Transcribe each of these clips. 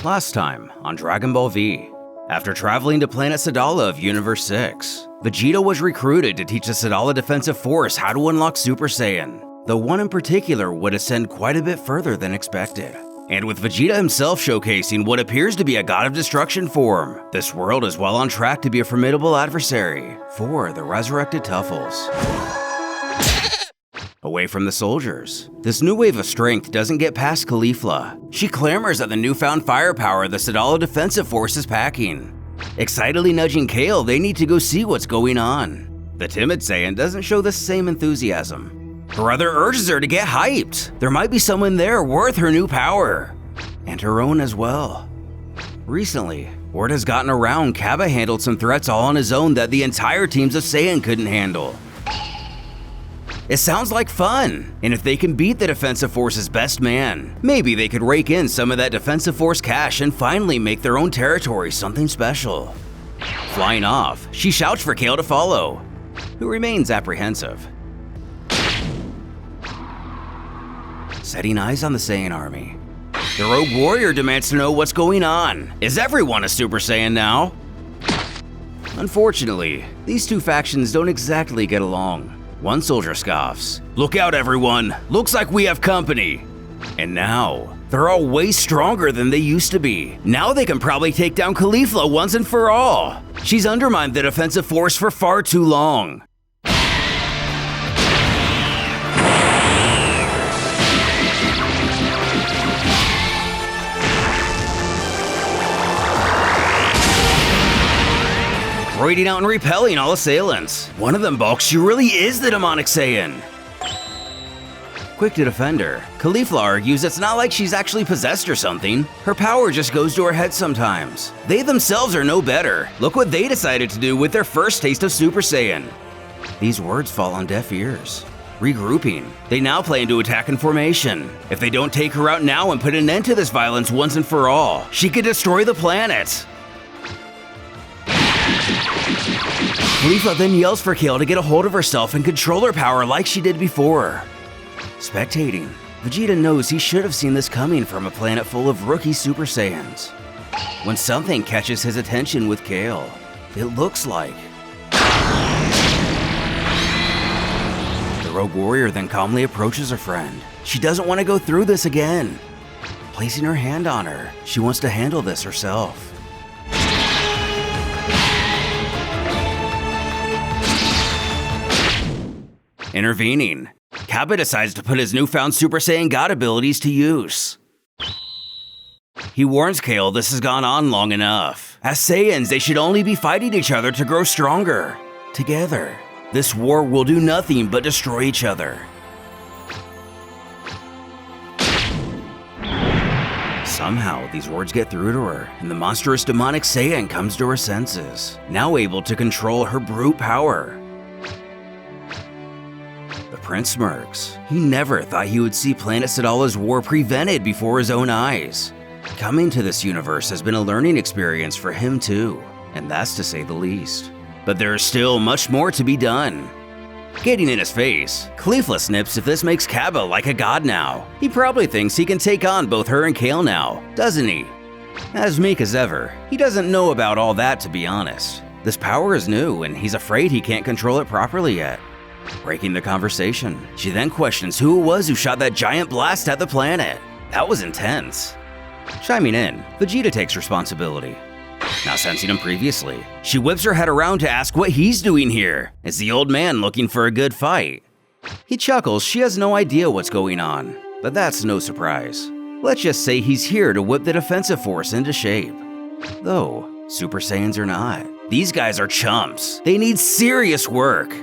Last time on Dragon Ball V. After traveling to planet Sadala of Universe 6, Vegeta was recruited to teach the Sadala Defensive Force how to unlock Super Saiyan, though one in particular would ascend quite a bit further than expected. And with Vegeta himself showcasing what appears to be a god of destruction form, this world is well on track to be a formidable adversary for the resurrected Tuffles. Away from the soldiers, this new wave of strength doesn't get past Caulifla. She clamors at the newfound firepower the Sadala Defensive Force is packing. Excitedly nudging Kale, they need to go see what's going on. The timid Saiyan doesn't show the same enthusiasm. Her brother urges her to get hyped. There might be someone there worth her new power. And her own as well. Recently, word has gotten around Cabba handled some threats all on his own that the entire teams of Saiyan couldn't handle. It sounds like fun, and if they can beat the Defensive Force's best man, maybe they could rake in some of that Defensive Force cash and finally make their own territory something special. Flying off, she shouts for Kale to follow, who remains apprehensive. Setting eyes on the Saiyan army, the Rogue Warrior demands to know what's going on. Is everyone a Super Saiyan now? Unfortunately, these two factions don't exactly get along. One soldier scoffs, "Look out everyone, looks like we have company." And now, they're all way stronger than they used to be. Now they can probably take down Caulifla once and for all. She's undermined the defensive force for far too long. Raiding out and repelling all assailants. One of them balks she really is the demonic Saiyan. Quick to defend her, Caulifla argues it's not like she's actually possessed or something. Her power just goes to her head sometimes. They themselves are no better. Look what they decided to do with their first taste of Super Saiyan. These words fall on deaf ears. Regrouping, they now plan to attack in formation. If they don't take her out now and put an end to this violence once and for all, she could destroy the planet. Caulifla then yells for Kale to get a hold of herself and control her power like she did before. Spectating, Vegeta knows he should have seen this coming from a planet full of rookie Super Saiyans. When something catches his attention with Kale, it looks like... The Rogue Warrior then calmly approaches her friend. She doesn't want to go through this again. Placing her hand on her, she wants to handle this herself. Intervening, Cabba decides to put his newfound Super Saiyan God abilities to use. He warns Kale this has gone on long enough. As Saiyans, they should only be fighting each other to grow stronger. Together, this war will do nothing but destroy each other. Somehow, these words get through to her, and the monstrous demonic Saiyan comes to her senses, now able to control her brute power. The prince smirks. He never thought he would see Planet Sadala's war prevented before his own eyes. Coming to this universe has been a learning experience for him too, and that's to say the least. But there is still much more to be done. Getting in his face, Caulifla snips if this makes Cabba like a god now. He probably thinks he can take on both her and Kale now, doesn't he? As meek as ever, he doesn't know about all that, to be honest. This power is new and he's afraid he can't control it properly yet. Breaking the conversation, she then questions who it was who shot that giant blast at the planet. That was intense. Chiming in, Vegeta takes responsibility. Not sensing him previously, she whips her head around to ask what he's doing here. Is the old man looking for a good fight? He chuckles she has no idea what's going on, but that's no surprise. Let's just say he's here to whip the defensive force into shape. Though, Super Saiyans are not. These guys are chumps. They need serious work.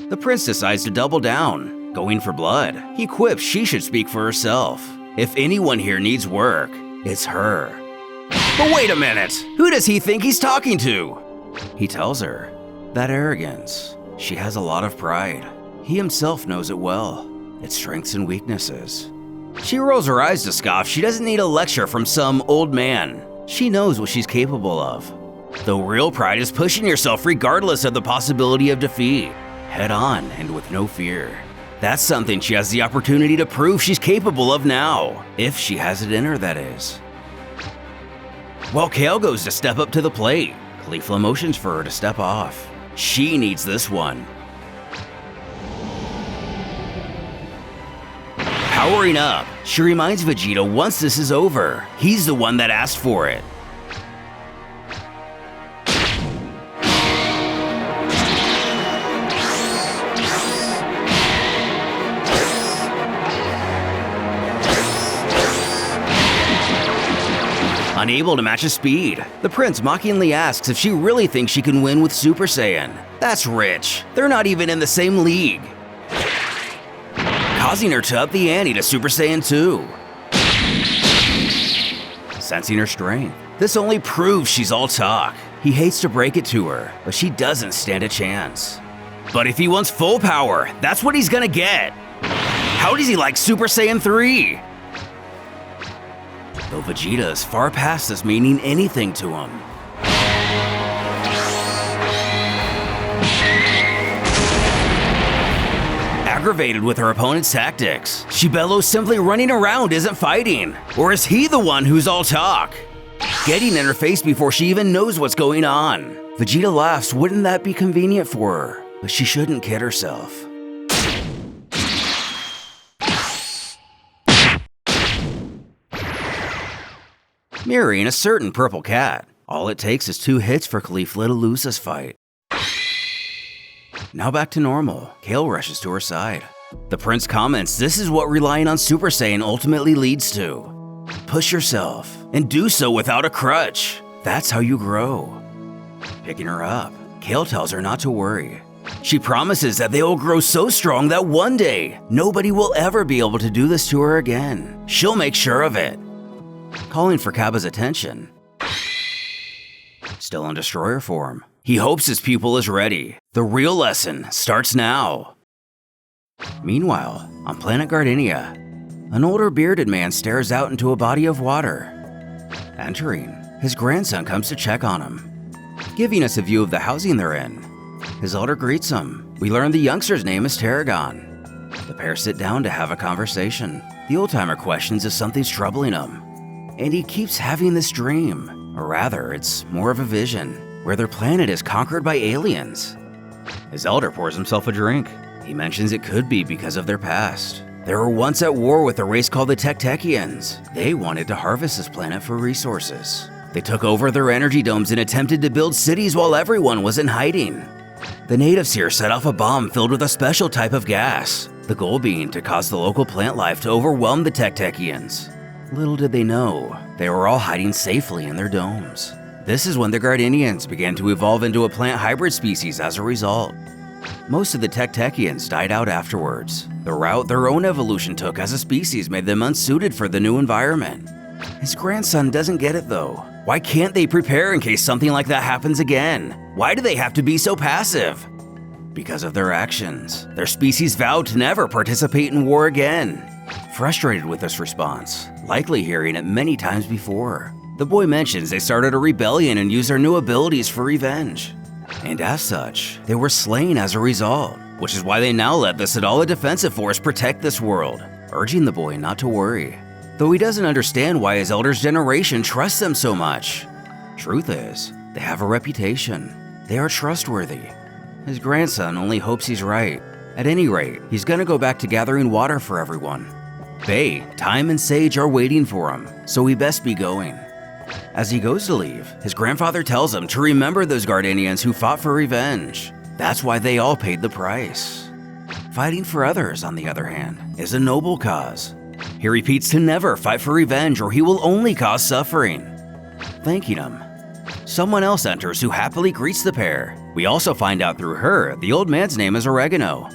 The prince decides to double down, going for blood. He quips she should speak for herself. If anyone here needs work, it's her. But wait a minute, who does he think he's talking to? He tells her that arrogance. She has a lot of pride. He himself knows it well, its strengths and weaknesses. She rolls her eyes to scoff. She doesn't need a lecture from some old man. She knows what she's capable of. Though real pride is pushing yourself regardless of the possibility of defeat. Head on and with no fear. That's something she has the opportunity to prove she's capable of now. If she has it in her, that is. while Kale goes to step up to the plate. Caulifla motions for her to step off. She needs this one. Powering up, she reminds Vegeta once this is over, he's the one that asked for it. Unable to match his speed, the prince mockingly asks if she really thinks she can win with Super Saiyan. That's rich. They're not even in the same league. Causing her to up the ante to Super Saiyan 2. Sensing her strength, this only proves she's all talk. He hates to break it to her, but she doesn't stand a chance. But if he wants full power, that's what he's gonna get. How does he like Super Saiyan 3? Though Vegeta is far past this meaning anything to him. Aggravated with her opponent's tactics, she bellows simply running around isn't fighting. Or is he the one who's all talk? Getting in her face before she even knows what's going on. Vegeta laughs, wouldn't that be convenient for her? But she shouldn't kid herself. Mirroring a certain purple cat. All it takes is 2 hits for Caulifla to lose this fight. Now back to normal, Kale rushes to her side. The prince comments this is what relying on Super Saiyan ultimately leads to. Push yourself, and do so without a crutch. That's how you grow. Picking her up, Kale tells her not to worry. She promises that they will grow so strong that one day, nobody will ever be able to do this to her again. She'll make sure of it. Calling for Cabba's attention. Still in destroyer form, he hopes his pupil is ready. The real lesson starts now. Meanwhile, on planet Gardenia, an older bearded man stares out into a body of water. Entering, his grandson comes to check on him, giving us a view of the housing they're in. His elder greets him. We learn the youngster's name is Tarragon. The pair sit down to have a conversation. The old-timer questions if something's troubling him. And he keeps having this dream, or rather, it's more of a vision, where their planet is conquered by aliens. His elder pours himself a drink. He mentions it could be because of their past. They were once at war with a race called the Tektekians. They wanted to harvest this planet for resources. They took over their energy domes and attempted to build cities while everyone was in hiding. The natives here set off a bomb filled with a special type of gas, the goal being to cause the local plant life to overwhelm the Tektekians. Little did they know, they were all hiding safely in their domes. This is when the Gardenians began to evolve into a plant hybrid species as a result. Most of the Tektekians died out afterwards. The route their own evolution took as a species made them unsuited for the new environment. His grandson doesn't get it though. Why can't they prepare in case something like that happens again? Why do they have to be so passive? Because of their actions. Their species vowed to never participate in war again. Frustrated with this response, likely hearing it many times before, the boy mentions they started a rebellion and used their new abilities for revenge. And as such, they were slain as a result, which is why they now let the Sadala Defensive Force protect this world, urging the boy not to worry. Though he doesn't understand why his elder's generation trusts them so much. Truth is, they have a reputation. They are trustworthy. His grandson only hopes he's right. At any rate, he's gonna go back to gathering water for everyone. Faye, Time, and Sage are waiting for him, so he best be going. As he goes to leave, his grandfather tells him to remember those Gardenians who fought for revenge. That's why they all paid the price. Fighting for others, on the other hand, is a noble cause. He repeats to never fight for revenge or he will only cause suffering. Thanking him. Someone else enters who happily greets the pair. We also find out through her the old man's name is Oregano.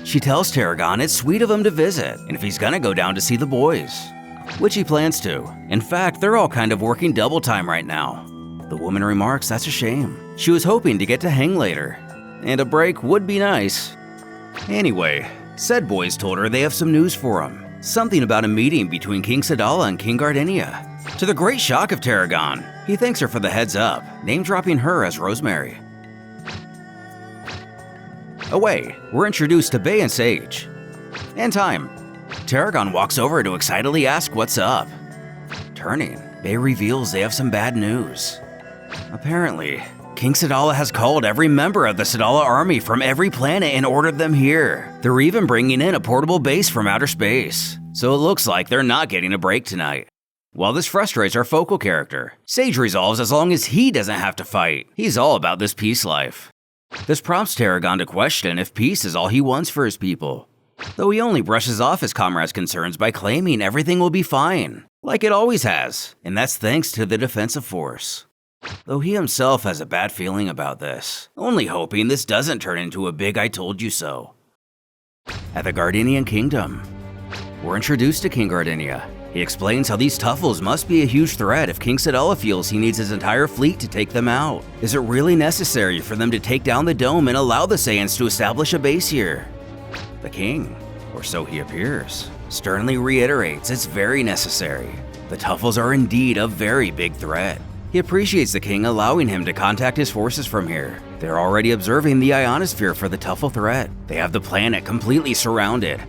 She tells Tarragon it's sweet of him to visit and if he's gonna go down to see the boys. Which he plans to. In fact, they're all kind of working double time right now. The woman remarks that's a shame. She was hoping to get to hang later. And a break would be nice. Anyway, said boys told her they have some news for him. Something about a meeting between King Sadala and King Gardenia. To the great shock of Tarragon, he thanks her for the heads up, name-dropping her as Rosemary. Away, we're introduced to Bay and Sage. And Time. Tarragon walks over to excitedly ask what's up. Turning, Bay reveals they have some bad news. Apparently, King Sadala has called every member of the Sadala army from every planet and ordered them here. They're even bringing in a portable base from outer space, so it looks like they're not getting a break tonight. While this frustrates our focal character, Sage resolves as long as he doesn't have to fight. He's all about this peace life. This prompts Tarragon to question if peace is all he wants for his people, though he only brushes off his comrades' concerns by claiming everything will be fine, like it always has, and that's thanks to the defensive force. Though he himself has a bad feeling about this, only hoping this doesn't turn into a big I told you so. At the Gardenian Kingdom, we're introduced to King Gardenia. He explains how these Tuffles must be a huge threat if King Sadala feels he needs his entire fleet to take them out. Is it really necessary for them to take down the dome and allow the Saiyans to establish a base here? The king, or so he appears, sternly reiterates it's very necessary. The Tuffles are indeed a very big threat. He appreciates the king allowing him to contact his forces from here. They're already observing the ionosphere for the Tuffle threat. They have the planet completely surrounded.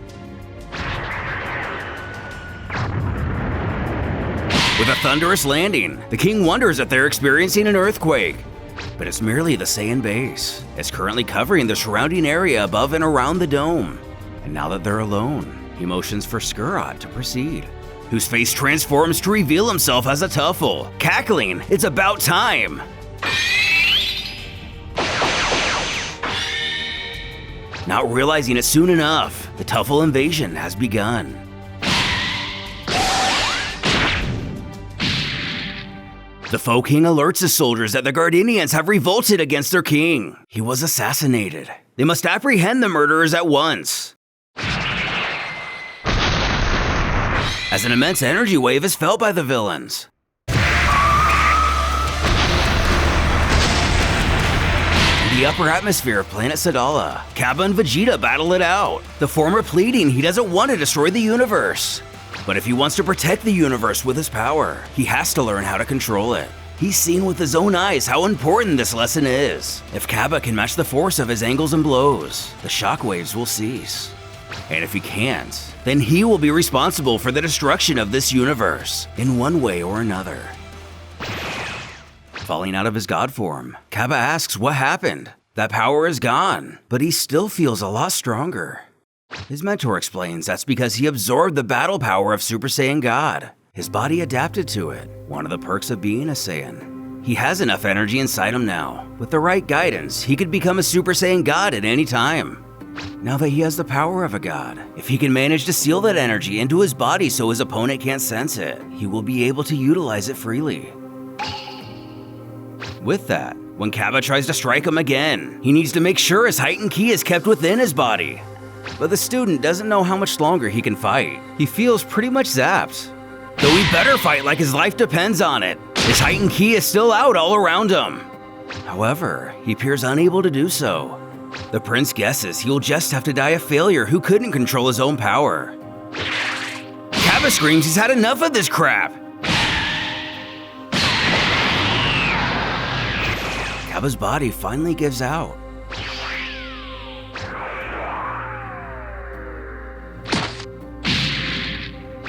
With a thunderous landing, the king wonders if they're experiencing an earthquake. But it's merely the Saiyan base. It's currently covering the surrounding area above and around the dome. And now that they're alone, he motions for Skurrat to proceed, whose face transforms to reveal himself as a Tuffle, cackling, "It's about time!" Not realizing it soon enough, the Tuffle invasion has begun. The foe king alerts his soldiers that the Gardenians have revolted against their king. He was assassinated. They must apprehend the murderers at once. As an immense energy wave is felt by the villains. In the upper atmosphere of planet Sadala, Kappa and Vegeta battle it out, the former pleading he doesn't want to destroy the universe. But if he wants to protect the universe with his power, he has to learn how to control it. He's seen with his own eyes how important this lesson is. If Kappa can match the force of his angles and blows, the shockwaves will cease. And if he can't, then he will be responsible for the destruction of this universe, in one way or another. Falling out of his god form, Kappa asks what happened. That power is gone, but he still feels a lot stronger. His mentor explains that's because he absorbed the battle power of Super Saiyan God. His body adapted to it, one of the perks of being a Saiyan. He has enough energy inside him now. With the right guidance, he could become a Super Saiyan God at any time. Now that he has the power of a god, if he can manage to seal that energy into his body so his opponent can't sense it, he will be able to utilize it freely. With that, when Kappa tries to strike him again, he needs to make sure his heightened ki is kept within his body. But the student doesn't know how much longer he can fight. He feels pretty much zapped. Though he better fight like his life depends on it. His heightened ki is still out all around him. However, he appears unable to do so. The prince guesses he'll just have to die a failure who couldn't control his own power. Kappa screams he's had enough of this crap. Kappa's body finally gives out.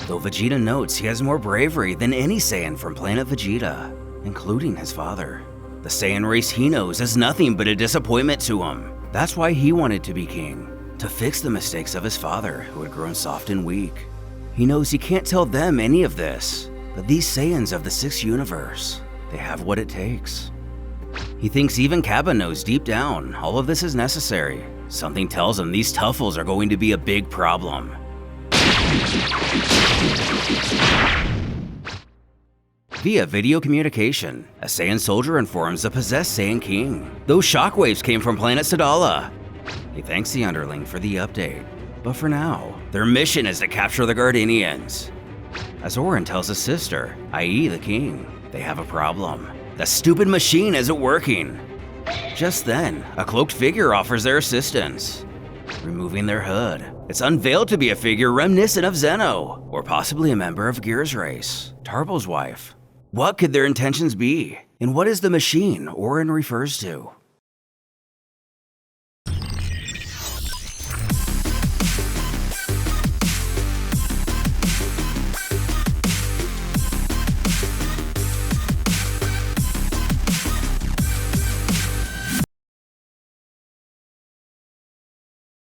Though Vegeta notes he has more bravery than any Saiyan from planet Vegeta, including his father. The Saiyan race he knows is nothing but a disappointment to him. That's why he wanted to be king, to fix the mistakes of his father who had grown soft and weak. He knows he can't tell them any of this, but these Saiyans of the 6th universe, they have what it takes. He thinks even Kappa knows deep down all of this is necessary. Something tells him these Tuffles are going to be a big problem. Via video communication, a Saiyan soldier informs the possessed Saiyan king. Those shockwaves came from planet Sadala. He thanks the underling for the update, but for now, their mission is to capture the Gardenians. As Orin tells his sister, i.e. the king, they have a problem. The stupid machine isn't working. Just then, a cloaked figure offers their assistance. Removing their hood, it's unveiled to be a figure reminiscent of Zeno, or possibly a member of Gear's race, Tarbo's wife. What could their intentions be? And what is the machine Orin refers to?